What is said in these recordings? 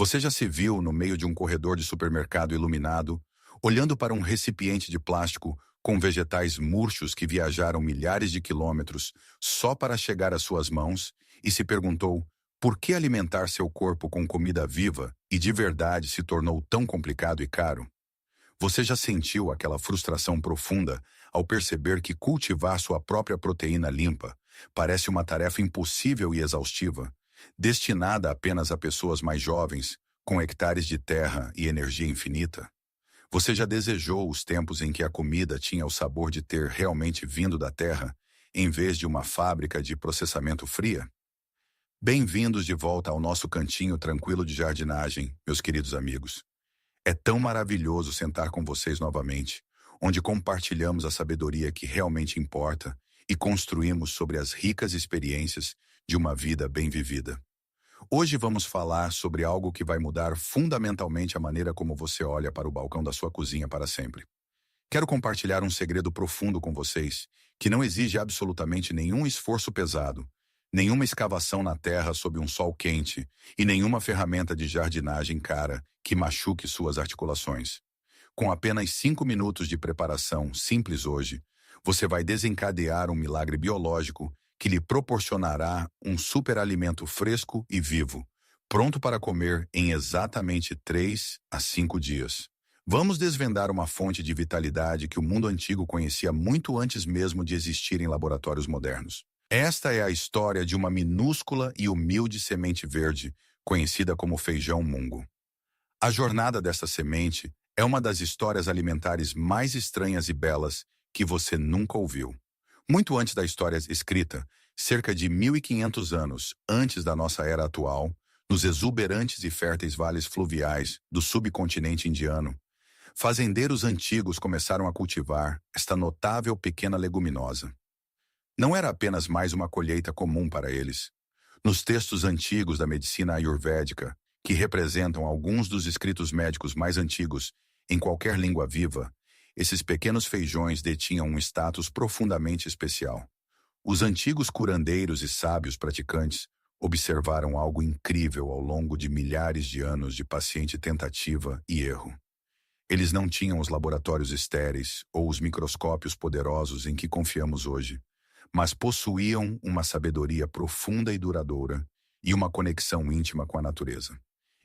Você já se viu no meio de um corredor de supermercado iluminado, olhando para um recipiente de plástico com vegetais murchos que viajaram milhares de quilômetros só para chegar às suas mãos e se perguntou por que alimentar seu corpo com comida viva e de verdade se tornou tão complicado e caro? Você já sentiu aquela frustração profunda ao perceber que cultivar sua própria proteína limpa parece uma tarefa impossível e exaustiva, destinada apenas a pessoas mais jovens, com hectares de terra e energia infinita? Você já desejou os tempos em que a comida tinha o sabor de ter realmente vindo da terra, em vez de uma fábrica de processamento fria? Bem-vindos de volta ao nosso cantinho tranquilo de jardinagem, meus queridos amigos. É tão maravilhoso sentar com vocês novamente, onde compartilhamos a sabedoria que realmente importa e construímos sobre as ricas experiências de uma vida bem vivida. Hoje vamos falar sobre algo que vai mudar fundamentalmente a maneira como você olha para o balcão da sua cozinha para sempre. Quero compartilhar um segredo profundo com vocês, que não exige absolutamente nenhum esforço pesado, nenhuma escavação na terra sob um sol quente e nenhuma ferramenta de jardinagem cara que machuque suas articulações. Com apenas 5 minutos de preparação simples hoje, você vai desencadear um milagre biológico que lhe proporcionará um superalimento fresco e vivo, pronto para comer em exatamente 3 a 5 dias. Vamos desvendar uma fonte de vitalidade que o mundo antigo conhecia muito antes mesmo de existir em laboratórios modernos. Esta é a história de uma minúscula e humilde semente verde, conhecida como feijão mungo. A jornada dessa semente é uma das histórias alimentares mais estranhas e belas que você nunca ouviu. Muito antes da história escrita, cerca de 1500 anos antes da nossa era atual, nos exuberantes e férteis vales fluviais do subcontinente indiano, fazendeiros antigos começaram a cultivar esta notável pequena leguminosa. Não era apenas mais uma colheita comum para eles. Nos textos antigos da medicina ayurvédica, que representam alguns dos escritos médicos mais antigos em qualquer língua viva, esses pequenos feijões detinham um status profundamente especial. Os antigos curandeiros e sábios praticantes observaram algo incrível ao longo de milhares de anos de paciente tentativa e erro. Eles não tinham os laboratórios estéreis ou os microscópios poderosos em que confiamos hoje, mas possuíam uma sabedoria profunda e duradoura e uma conexão íntima com a natureza.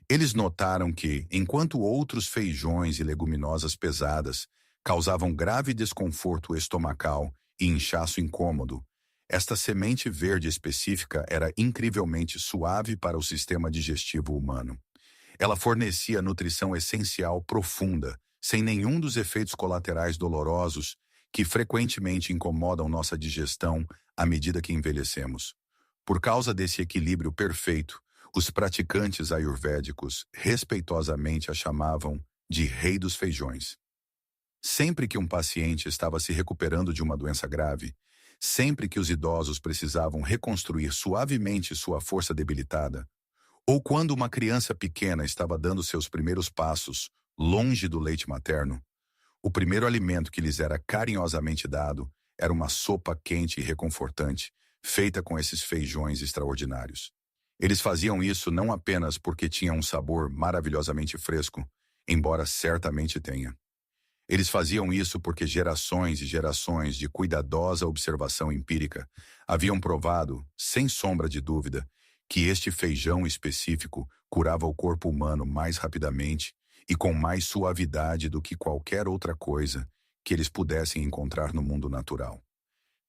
Eles notaram que, enquanto outros feijões e leguminosas pesadas causavam grave desconforto estomacal e inchaço incômodo, esta semente verde específica era incrivelmente suave para o sistema digestivo humano. Ela fornecia nutrição essencial profunda, sem nenhum dos efeitos colaterais dolorosos que frequentemente incomodam nossa digestão à medida que envelhecemos. Por causa desse equilíbrio perfeito, os praticantes ayurvédicos respeitosamente a chamavam de Rei dos Feijões. Sempre que um paciente estava se recuperando de uma doença grave, sempre que os idosos precisavam reconstruir suavemente sua força debilitada, ou quando uma criança pequena estava dando seus primeiros passos longe do leite materno, o primeiro alimento que lhes era carinhosamente dado era uma sopa quente e reconfortante, feita com esses feijões extraordinários. Eles faziam isso não apenas porque tinha um sabor maravilhosamente fresco, embora certamente tenha. Eles faziam isso porque gerações e gerações de cuidadosa observação empírica haviam provado, sem sombra de dúvida, que este feijão específico curava o corpo humano mais rapidamente e com mais suavidade do que qualquer outra coisa que eles pudessem encontrar no mundo natural.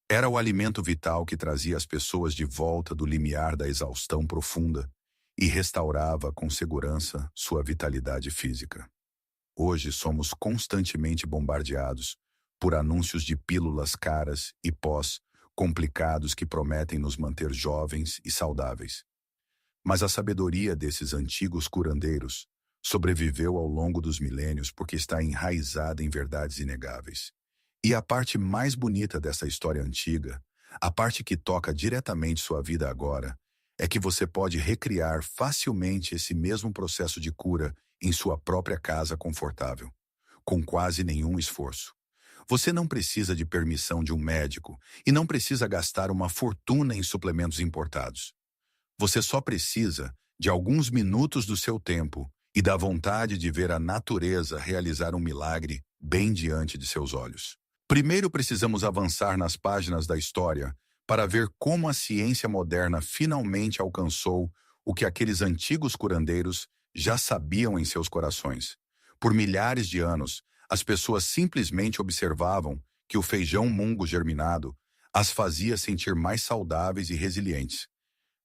Era o alimento vital que trazia as pessoas de volta do limiar da exaustão profunda e restaurava com segurança sua vitalidade física. Hoje somos constantemente bombardeados por anúncios de pílulas caras e pós complicados que prometem nos manter jovens e saudáveis. Mas a sabedoria desses antigos curandeiros sobreviveu ao longo dos milênios porque está enraizada em verdades inegáveis. E a parte mais bonita dessa história antiga, a parte que toca diretamente sua vida agora, é que você pode recriar facilmente esse mesmo processo de cura em sua própria casa confortável, com quase nenhum esforço. Você não precisa de permissão de um médico e não precisa gastar uma fortuna em suplementos importados. Você só precisa de alguns minutos do seu tempo e da vontade de ver a natureza realizar um milagre bem diante de seus olhos. Primeiro precisamos avançar nas páginas da história para ver como a ciência moderna finalmente alcançou o que aqueles antigos curandeiros já sabiam em seus corações. Por milhares de anos, as pessoas simplesmente observavam que o feijão mungo germinado as fazia sentir mais saudáveis e resilientes,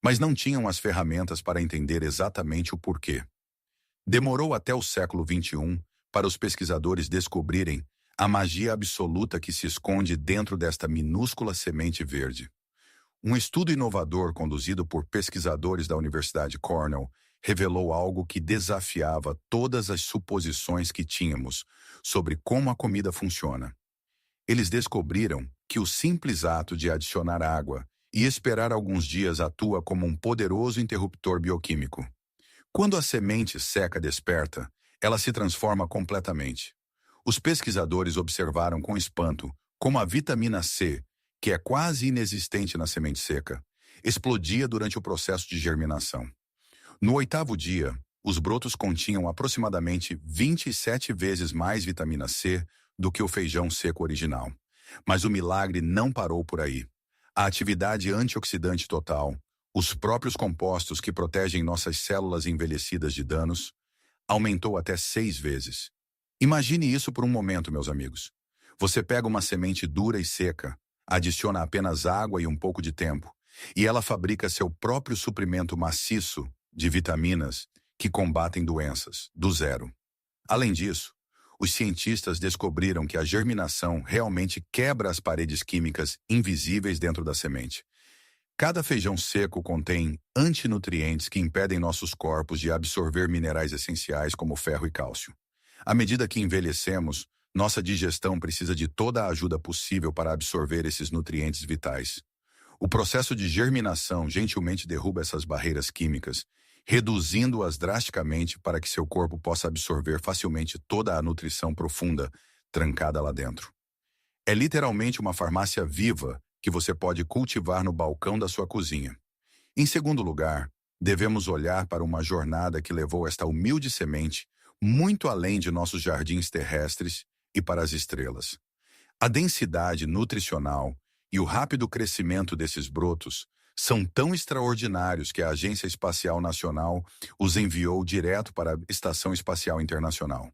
mas não tinham as ferramentas para entender exatamente o porquê. Demorou até o século XXI para os pesquisadores descobrirem a magia absoluta que se esconde dentro desta minúscula semente verde. Um estudo inovador conduzido por pesquisadores da Universidade Cornell revelou algo que desafiava todas as suposições que tínhamos sobre como a comida funciona. Eles descobriram que o simples ato de adicionar água e esperar alguns dias atua como um poderoso interruptor bioquímico. Quando a semente seca desperta, ela se transforma completamente. Os pesquisadores observaram com espanto como a vitamina C, que é quase inexistente na semente seca, explodia durante o processo de germinação. No 8º dia, os brotos continham aproximadamente 27 vezes mais vitamina C do que o feijão seco original. Mas o milagre não parou por aí. A atividade antioxidante total, os próprios compostos que protegem nossas células envelhecidas de danos, aumentou até 6 vezes. Imagine isso por um momento, meus amigos. Você pega uma semente dura e seca, adiciona apenas água e um pouco de tempo, e ela fabrica seu próprio suprimento maciço de vitaminas que combatem doenças, do zero. Além disso, os cientistas descobriram que a germinação realmente quebra as paredes químicas invisíveis dentro da semente. Cada feijão seco contém antinutrientes que impedem nossos corpos de absorver minerais essenciais como ferro e cálcio. À medida que envelhecemos, nossa digestão precisa de toda a ajuda possível para absorver esses nutrientes vitais. O processo de germinação gentilmente derruba essas barreiras químicas, reduzindo-as drasticamente para que seu corpo possa absorver facilmente toda a nutrição profunda trancada lá dentro. É literalmente uma farmácia viva que você pode cultivar no balcão da sua cozinha. Em segundo lugar, devemos olhar para uma jornada que levou esta humilde semente muito além de nossos jardins terrestres e para as estrelas. A densidade nutricional e o rápido crescimento desses brotos são tão extraordinários que a Agência Espacial Nacional os enviou direto para a Estação Espacial Internacional.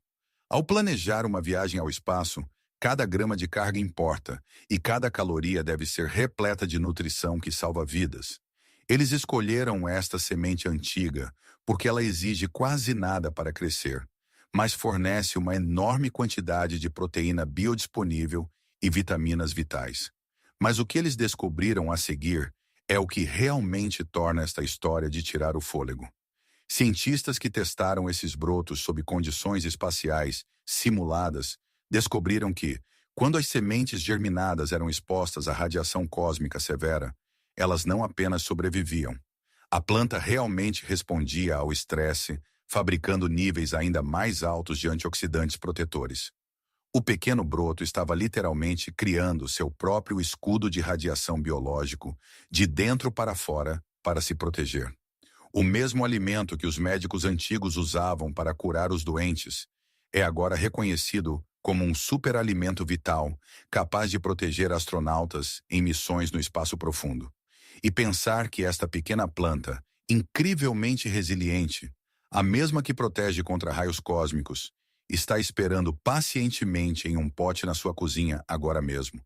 Ao planejar uma viagem ao espaço, cada grama de carga importa e cada caloria deve ser repleta de nutrição que salva vidas. Eles escolheram esta semente antiga porque ela exige quase nada para crescer, mas fornece uma enorme quantidade de proteína biodisponível e vitaminas vitais. Mas o que eles descobriram a seguir é o que realmente torna esta história de tirar o fôlego. Cientistas que testaram esses brotos sob condições espaciais simuladas descobriram que, quando as sementes germinadas eram expostas à radiação cósmica severa, elas não apenas sobreviviam. A planta realmente respondia ao estresse, fabricando níveis ainda mais altos de antioxidantes protetores. O pequeno broto estava literalmente criando seu próprio escudo de radiação biológico, de dentro para fora, para se proteger. O mesmo alimento que os médicos antigos usavam para curar os doentes é agora reconhecido como um superalimento vital, capaz de proteger astronautas em missões no espaço profundo. E pensar que esta pequena planta, incrivelmente resiliente, a mesma que protege contra raios cósmicos, está esperando pacientemente em um pote na sua cozinha agora mesmo,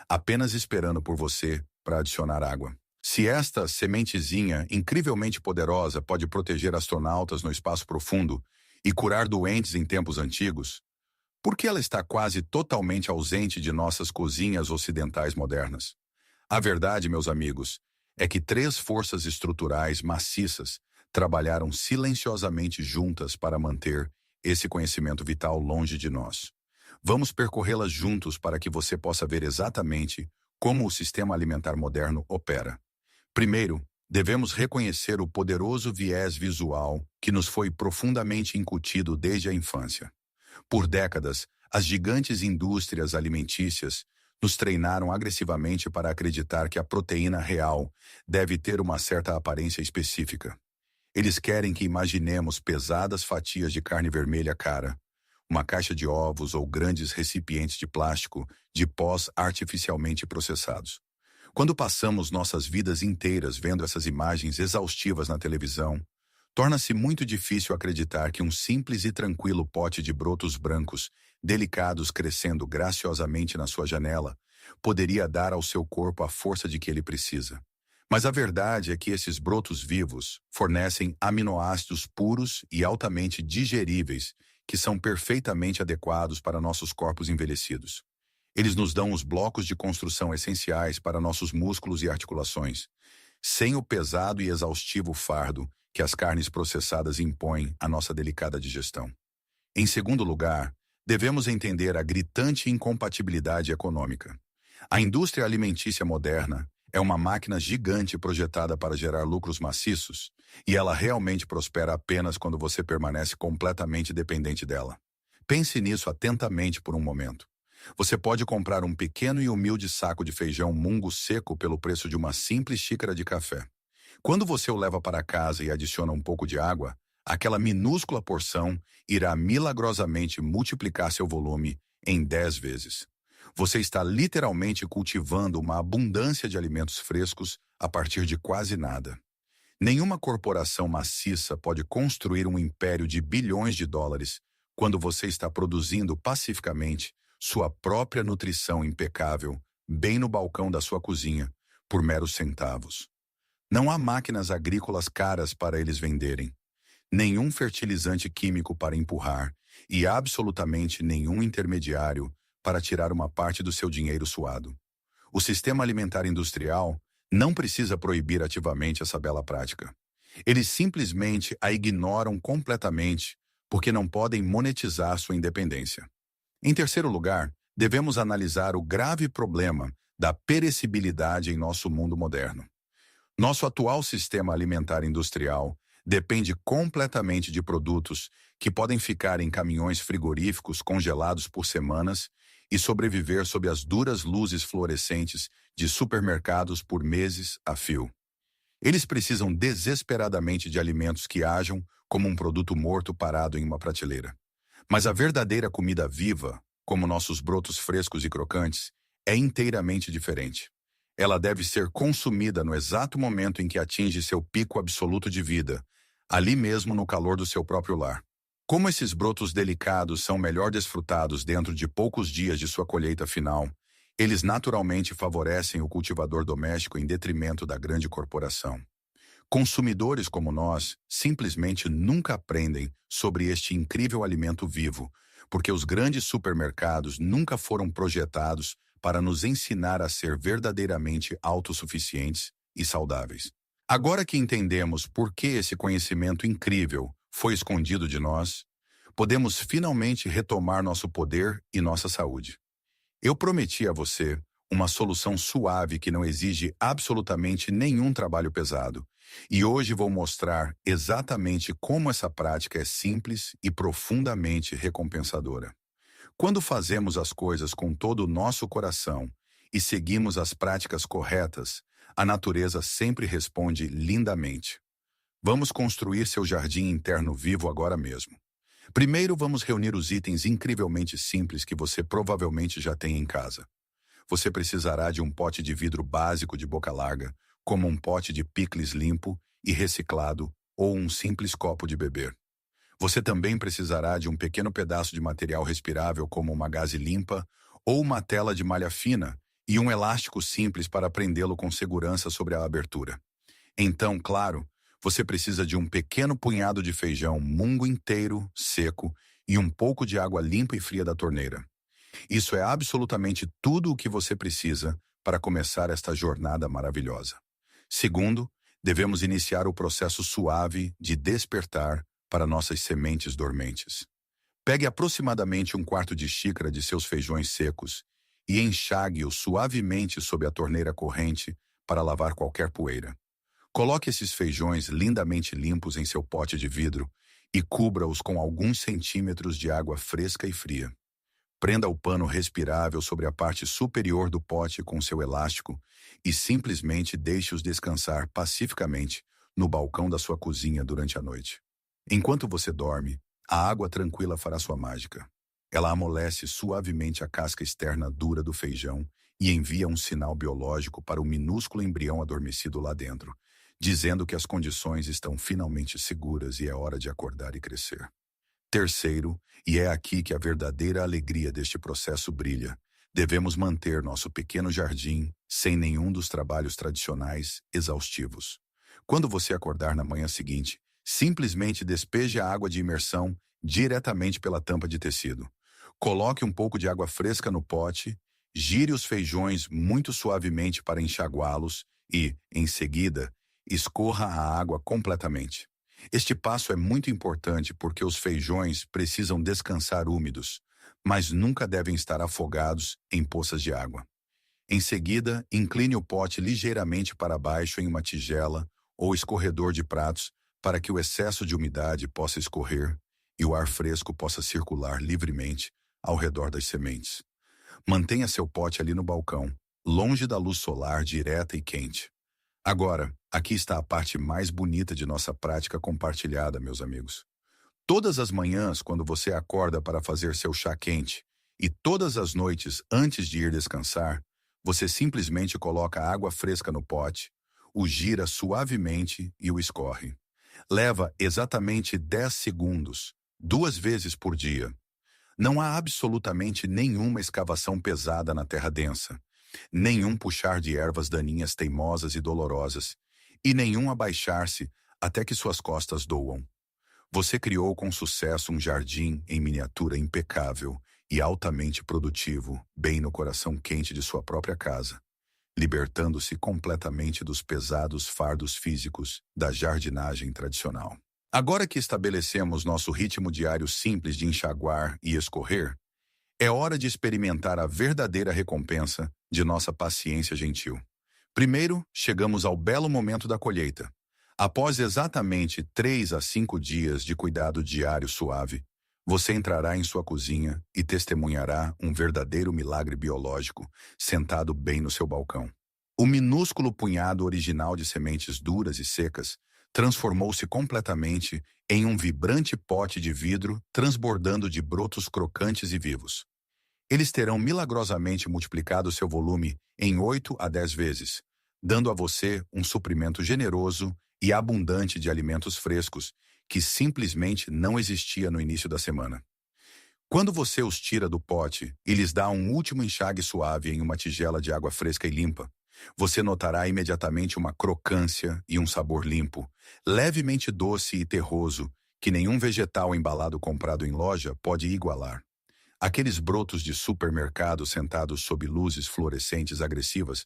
apenas esperando por você para adicionar água. Se esta sementezinha incrivelmente poderosa pode proteger astronautas no espaço profundo e curar doentes em tempos antigos, por que ela está quase totalmente ausente de nossas cozinhas ocidentais modernas? A verdade, meus amigos, é que 3 forças estruturais maciças trabalharam silenciosamente juntas para manter esse conhecimento vital longe de nós. Vamos percorrê-las juntos para que você possa ver exatamente como o sistema alimentar moderno opera. Primeiro, devemos reconhecer o poderoso viés visual que nos foi profundamente incutido desde a infância. Por décadas, as gigantes indústrias alimentícias nos treinaram agressivamente para acreditar que a proteína real deve ter uma certa aparência específica. Eles querem que imaginemos pesadas fatias de carne vermelha cara, uma caixa de ovos ou grandes recipientes de plástico de pós artificialmente processados. Quando passamos nossas vidas inteiras vendo essas imagens exaustivas na televisão, torna-se muito difícil acreditar que um simples e tranquilo pote de brotos brancos, delicados crescendo graciosamente na sua janela, poderia dar ao seu corpo a força de que ele precisa. Mas a verdade é que esses brotos vivos fornecem aminoácidos puros e altamente digeríveis que são perfeitamente adequados para nossos corpos envelhecidos. Eles nos dão os blocos de construção essenciais para nossos músculos e articulações, sem o pesado e exaustivo fardo que as carnes processadas impõem à nossa delicada digestão. Em segundo lugar, devemos entender a gritante incompatibilidade econômica. A indústria alimentícia moderna é uma máquina gigante projetada para gerar lucros maciços, e ela realmente prospera apenas quando você permanece completamente dependente dela. Pense nisso atentamente por um momento. Você pode comprar um pequeno e humilde saco de feijão mungo seco pelo preço de uma simples xícara de café. Quando você o leva para casa e adiciona um pouco de água, aquela minúscula porção irá milagrosamente multiplicar seu volume em 10 vezes. Você está literalmente cultivando uma abundância de alimentos frescos a partir de quase nada. Nenhuma corporação maciça pode construir um império de bilhões de dólares quando você está produzindo pacificamente sua própria nutrição impecável bem no balcão da sua cozinha, por meros centavos. Não há máquinas agrícolas caras para eles venderem, nenhum fertilizante químico para empurrar e absolutamente nenhum intermediário para tirar uma parte do seu dinheiro suado. O sistema alimentar industrial não precisa proibir ativamente essa bela prática. Eles simplesmente a ignoram completamente porque não podem monetizar sua independência. Em terceiro lugar, devemos analisar o grave problema da perecibilidade em nosso mundo moderno. Nosso atual sistema alimentar industrial depende completamente de produtos que podem ficar em caminhões frigoríficos congelados por semanas e sobreviver sob as duras luzes fluorescentes de supermercados por meses a fio. Eles precisam desesperadamente de alimentos que ajam como um produto morto parado em uma prateleira. Mas a verdadeira comida viva, como nossos brotos frescos e crocantes, é inteiramente diferente. Ela deve ser consumida no exato momento em que atinge seu pico absoluto de vida, ali mesmo no calor do seu próprio lar. Como esses brotos delicados são melhor desfrutados dentro de poucos dias de sua colheita final, eles naturalmente favorecem o cultivador doméstico em detrimento da grande corporação. Consumidores como nós simplesmente nunca aprendem sobre este incrível alimento vivo, porque os grandes supermercados nunca foram projetados para nos ensinar a ser verdadeiramente autossuficientes e saudáveis. Agora que entendemos por que esse conhecimento incrível foi escondido de nós, podemos finalmente retomar nosso poder e nossa saúde. Eu prometi a você uma solução suave que não exige absolutamente nenhum trabalho pesado, e hoje vou mostrar exatamente como essa prática é simples e profundamente recompensadora. Quando fazemos as coisas com todo o nosso coração e seguimos as práticas corretas, a natureza sempre responde lindamente. Vamos construir seu jardim interno vivo agora mesmo. Primeiro, vamos reunir os itens incrivelmente simples que você provavelmente já tem em casa. Você precisará de um pote de vidro básico de boca larga, como um pote de picles limpo e reciclado ou um simples copo de beber. Você também precisará de um pequeno pedaço de material respirável como uma gaze limpa ou uma tela de malha fina e um elástico simples para prendê-lo com segurança sobre a abertura. Então, claro, você precisa de um pequeno punhado de feijão mungo inteiro, seco e um pouco de água limpa e fria da torneira. Isso é absolutamente tudo o que você precisa para começar esta jornada maravilhosa. Segundo, devemos iniciar o processo suave de despertar para nossas sementes dormentes. Pegue aproximadamente um quarto de xícara de seus feijões secos e enxague-os suavemente sob a torneira corrente para lavar qualquer poeira. Coloque esses feijões lindamente limpos em seu pote de vidro e cubra-os com alguns centímetros de água fresca e fria. Prenda o pano respirável sobre a parte superior do pote com seu elástico e simplesmente deixe-os descansar pacificamente no balcão da sua cozinha durante a noite. Enquanto você dorme, a água tranquila fará sua mágica. Ela amolece suavemente a casca externa dura do feijão e envia um sinal biológico para o minúsculo embrião adormecido lá dentro, dizendo que as condições estão finalmente seguras e é hora de acordar e crescer. Terceiro, e é aqui que a verdadeira alegria deste processo brilha, devemos manter nosso pequeno jardim sem nenhum dos trabalhos tradicionais exaustivos. Quando você acordar na manhã seguinte, simplesmente despeje a água de imersão diretamente pela tampa de tecido. Coloque um pouco de água fresca no pote, gire os feijões muito suavemente para enxaguá-los e, em seguida, escorra a água completamente. Este passo é muito importante porque os feijões precisam descansar úmidos, mas nunca devem estar afogados em poças de água. Em seguida, incline o pote ligeiramente para baixo em uma tigela ou escorredor de pratos para que o excesso de umidade possa escorrer e o ar fresco possa circular livremente ao redor das sementes. Mantenha seu pote ali no balcão, longe da luz solar direta e quente. Agora, aqui está a parte mais bonita de nossa prática compartilhada, meus amigos. Todas as manhãs, quando você acorda para fazer seu chá quente, e todas as noites antes de ir descansar, você simplesmente coloca água fresca no pote, o gira suavemente e o escorre. Leva exatamente 10 segundos, 2 vezes por dia. Não há absolutamente nenhuma escavação pesada na terra densa, nenhum puxar de ervas daninhas teimosas e dolorosas, e nenhum abaixar-se até que suas costas doam. Você criou com sucesso um jardim em miniatura impecável e altamente produtivo, bem no coração quente de sua própria casa, libertando-se completamente dos pesados fardos físicos da jardinagem tradicional. Agora que estabelecemos nosso ritmo diário simples de enxaguar e escorrer, é hora de experimentar a verdadeira recompensa de nossa paciência gentil. Primeiro, chegamos ao belo momento da colheita. Após exatamente 3 a 5 dias de cuidado diário suave, você entrará em sua cozinha e testemunhará um verdadeiro milagre biológico sentado bem no seu balcão. O minúsculo punhado original de sementes duras e secas transformou-se completamente em um vibrante pote de vidro transbordando de brotos crocantes e vivos. Eles terão milagrosamente multiplicado seu volume em 8 a 10 vezes, dando a você um suprimento generoso e abundante de alimentos frescos que simplesmente não existia no início da semana. Quando você os tira do pote e lhes dá um último enxague suave em uma tigela de água fresca e limpa, você notará imediatamente uma crocância e um sabor limpo, levemente doce e terroso, que nenhum vegetal embalado comprado em loja pode igualar. Aqueles brotos de supermercado sentados sob luzes fluorescentes agressivas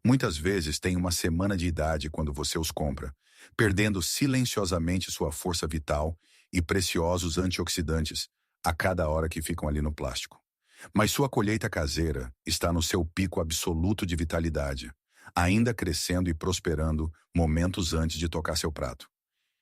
muitas vezes têm uma semana de idade quando você os compra, perdendo silenciosamente sua força vital e preciosos antioxidantes a cada hora que ficam ali no plástico. Mas sua colheita caseira está no seu pico absoluto de vitalidade, ainda crescendo e prosperando momentos antes de tocar seu prato.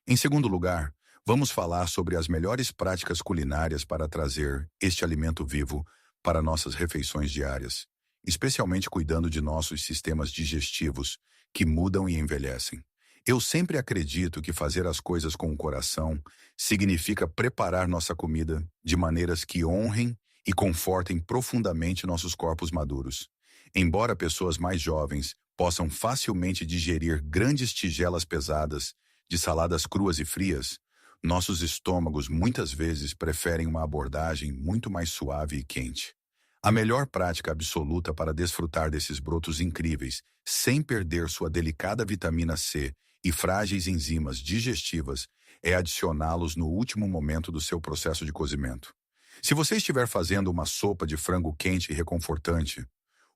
Em segundo lugar, vamos falar sobre as melhores práticas culinárias para trazer este alimento vivo para nossas refeições diárias, especialmente cuidando de nossos sistemas digestivos que mudam e envelhecem. Eu sempre acredito que fazer as coisas com o coração significa preparar nossa comida de maneiras que honrem e confortem profundamente nossos corpos maduros. Embora pessoas mais jovens possam facilmente digerir grandes tigelas pesadas de saladas cruas e frias, nossos estômagos muitas vezes preferem uma abordagem muito mais suave e quente. A melhor prática absoluta para desfrutar desses brotos incríveis, sem perder sua delicada vitamina C e frágeis enzimas digestivas, é adicioná-los no último momento do seu processo de cozimento. Se você estiver fazendo uma sopa de frango quente e reconfortante,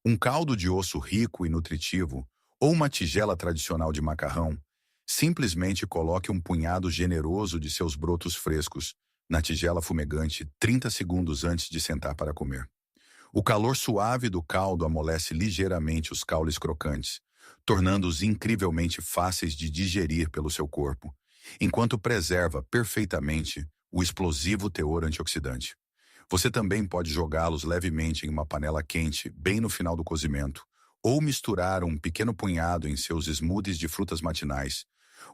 um caldo de osso rico e nutritivo ou uma tigela tradicional de macarrão, simplesmente coloque um punhado generoso de seus brotos frescos na tigela fumegante 30 segundos antes de sentar para comer. O calor suave do caldo amolece ligeiramente os caules crocantes, tornando-os incrivelmente fáceis de digerir pelo seu corpo, enquanto preserva perfeitamente o explosivo teor antioxidante. Você também pode jogá-los levemente em uma panela quente bem no final do cozimento, ou misturar um pequeno punhado em seus smoothies de frutas matinais,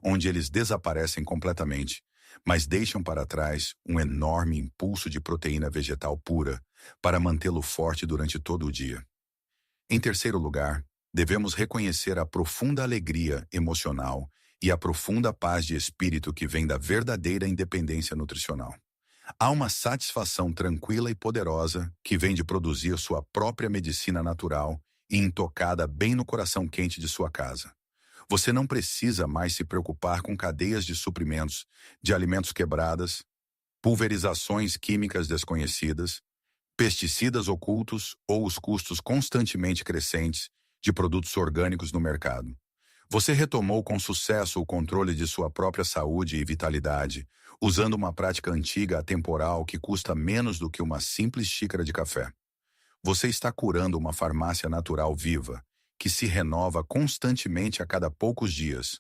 onde eles desaparecem completamente, mas deixam para trás um enorme impulso de proteína vegetal pura para mantê-lo forte durante todo o dia. Em terceiro lugar, devemos reconhecer a profunda alegria emocional e a profunda paz de espírito que vem da verdadeira independência nutricional. Há uma satisfação tranquila e poderosa que vem de produzir sua própria medicina natural e intocada bem no coração quente de sua casa. Você não precisa mais se preocupar com cadeias de suprimentos, de alimentos quebradas, pulverizações químicas desconhecidas, pesticidas ocultos ou os custos constantemente crescentes de produtos orgânicos no mercado. Você retomou com sucesso o controle de sua própria saúde e vitalidade, usando uma prática antiga atemporal que custa menos do que uma simples xícara de café. Você está curando uma farmácia natural viva, que se renova constantemente a cada poucos dias.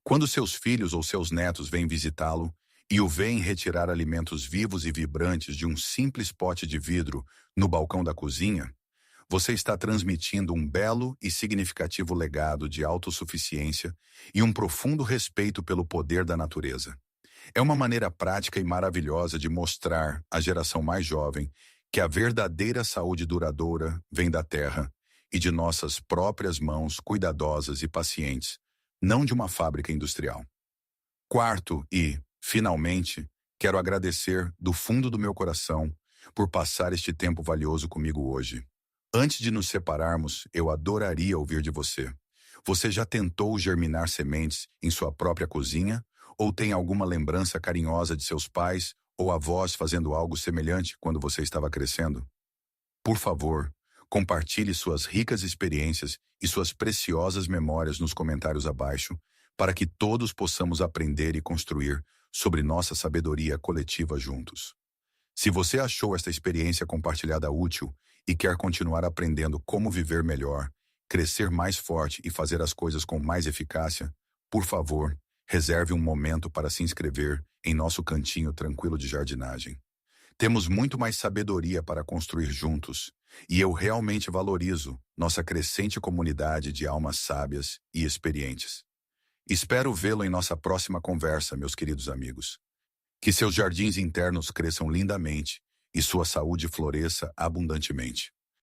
Quando seus filhos ou seus netos vêm visitá-lo e o veem retirar alimentos vivos e vibrantes de um simples pote de vidro no balcão da cozinha, você está transmitindo um belo e significativo legado de autossuficiência e um profundo respeito pelo poder da natureza. É uma maneira prática e maravilhosa de mostrar à geração mais jovem que a verdadeira saúde duradoura vem da terra e de nossas próprias mãos cuidadosas e pacientes, não de uma fábrica industrial. Quarto e, finalmente, quero agradecer do fundo do meu coração por passar este tempo valioso comigo hoje. Antes de nos separarmos, eu adoraria ouvir de você. Você já tentou germinar sementes em sua própria cozinha? Ou tem alguma lembrança carinhosa de seus pais ou avós fazendo algo semelhante quando você estava crescendo? Por favor, compartilhe suas ricas experiências e suas preciosas memórias nos comentários abaixo, para que todos possamos aprender e construir sobre nossa sabedoria coletiva juntos. Se você achou esta experiência compartilhada útil e quer continuar aprendendo como viver melhor, crescer mais forte e fazer as coisas com mais eficácia, por favor, reserve um momento para se inscrever em nosso cantinho tranquilo de jardinagem. Temos muito mais sabedoria para construir juntos, e eu realmente valorizo nossa crescente comunidade de almas sábias e experientes. Espero vê-lo em nossa próxima conversa, meus queridos amigos. Que seus jardins internos cresçam lindamente e sua saúde floresça abundantemente.